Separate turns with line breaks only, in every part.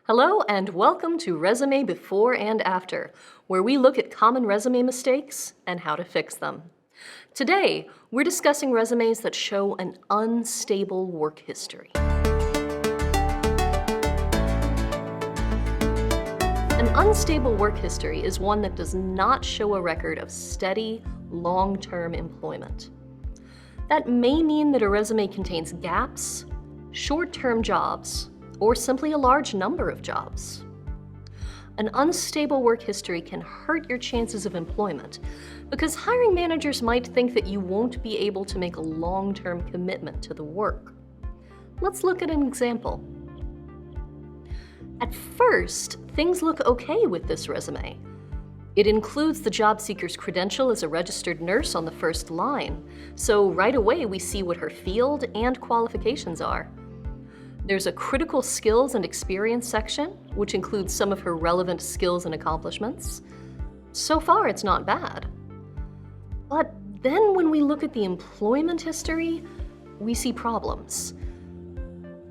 Hello and welcome to Resume Before and After, where we look at common resume mistakes and how to fix them. Today, we're discussing resumes that show an unstable work history. An unstable work history is one that does not show a record of steady, long-term employment. That may mean that a resume contains gaps, short-term jobs, or simply a large number of jobs. An unstable work history can hurt your chances of employment because hiring managers might think that you won't be able to make a long-term commitment to the work. Let's look at an example. At first, things look okay with this resume. It includes the job seeker's credential as a registered nurse on the first line, so right away we see what her field and qualifications are. There's a critical skills and experience section, which includes some of her relevant skills and accomplishments. So far, it's not bad. But then when we look at the employment history, we see problems.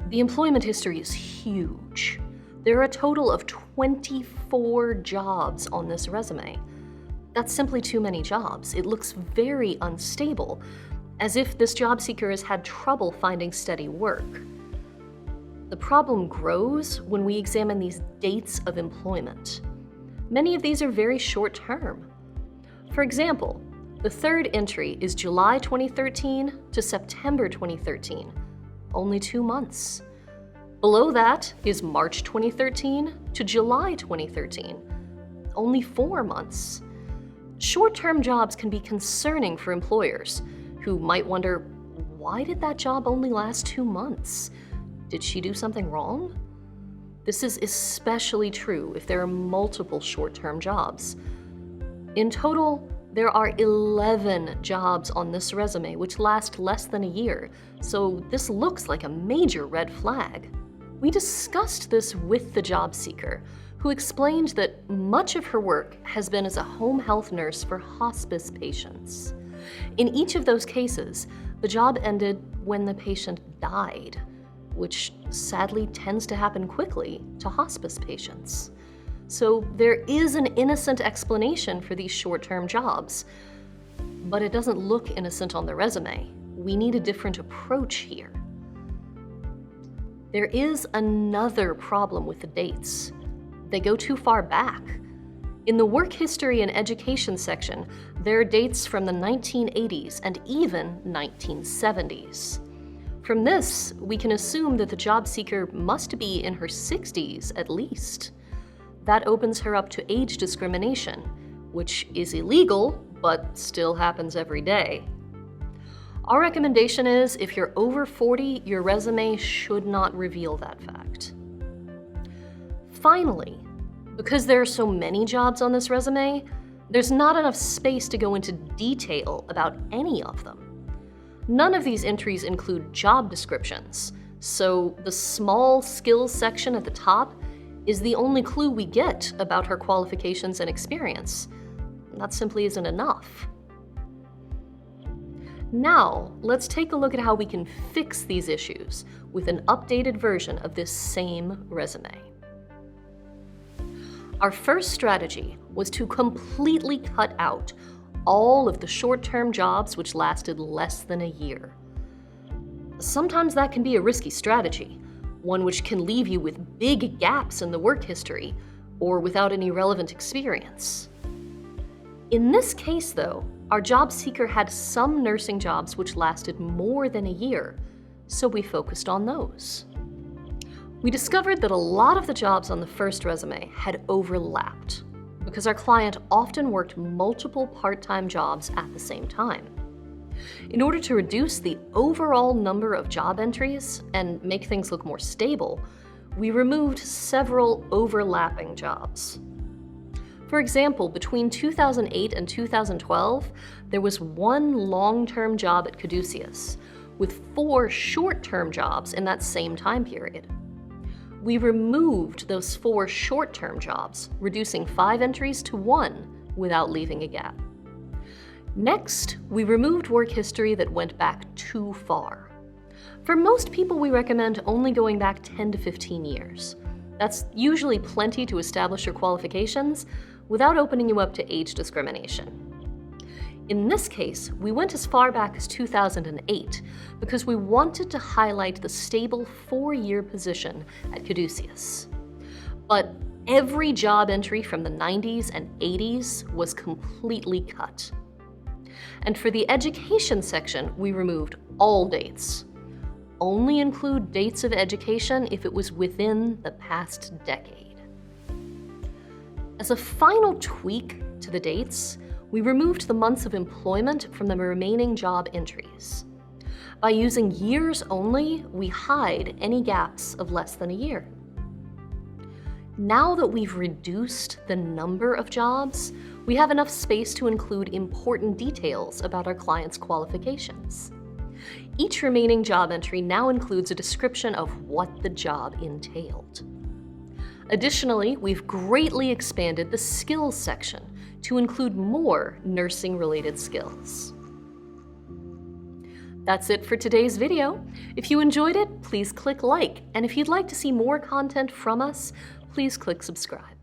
The employment history is huge. There are a total of 24 jobs on this resume. That's simply too many jobs. It looks very unstable, as if this job seeker has had trouble finding steady work. The problem grows when we examine these dates of employment. Many of these are very short term. For example, the third entry is July 2013 to September 2013, only 2 months. Below that is March 2013 to July 2013, only 4 months. Short-term jobs can be concerning for employers who might wonder, why did that job only last 2 months? Did she do something wrong? This is especially true if there are multiple short-term jobs. In total, there are 11 jobs on this resume which last less than a year, so this looks like a major red flag. We discussed this with the job seeker, who explained that much of her work has been as a home health nurse for hospice patients. In each of those cases, the job ended when the patient died, which sadly tends to happen quickly to hospice patients. So there is an innocent explanation for these short-term jobs, but it doesn't look innocent on the resume. We need a different approach here. There is another problem with the dates. They go too far back. In the work history and education section, there are dates from the 1980s and even 1970s. From this, we can assume that the job seeker must be in her 60s at least. That opens her up to age discrimination, which is illegal, but still happens every day. Our recommendation is, if you're over 40, your resume should not reveal that fact. Finally, because there are so many jobs on this resume, there's not enough space to go into detail about any of them. None of these entries include job descriptions, so the small skills section at the top is the only clue we get about her qualifications and experience. That simply isn't enough. Now, let's take a look at how we can fix these issues with an updated version of this same resume. Our first strategy was to completely cut out all of the short-term jobs which lasted less than a year. Sometimes that can be a risky strategy, one which can leave you with big gaps in the work history or without any relevant experience. In this case, though, our job seeker had some nursing jobs which lasted more than a year, so we focused on those. We discovered that a lot of the jobs on the first resume had overlapped, because our client often worked multiple part-time jobs at the same time. In order to reduce the overall number of job entries and make things look more stable, we removed several overlapping jobs. For example, between 2008 and 2012, there was one long-term job at Caduceus, with 4 short-term jobs in that same time period. We removed those 4 short-term jobs, reducing 5 entries to 1 without leaving a gap. Next, we removed work history that went back too far. For most people, we recommend only going back 10 to 15 years. That's usually plenty to establish your qualifications without opening you up to age discrimination. In this case, we went as far back as 2008 because we wanted to highlight the stable 4-year position at Caduceus. But every job entry from the 90s and 80s was completely cut. And for the education section, we removed all dates. Only include dates of education if it was within the past decade. As a final tweak to the dates, we removed the months of employment from the remaining job entries. By using years only, we hide any gaps of less than a year. Now that we've reduced the number of jobs, we have enough space to include important details about our clients' qualifications. Each remaining job entry now includes a description of what the job entailed. Additionally, we've greatly expanded the skills section to include more nursing-related skills. That's it for today's video. If you enjoyed it, please click like, and if you'd like to see more content from us, please click subscribe.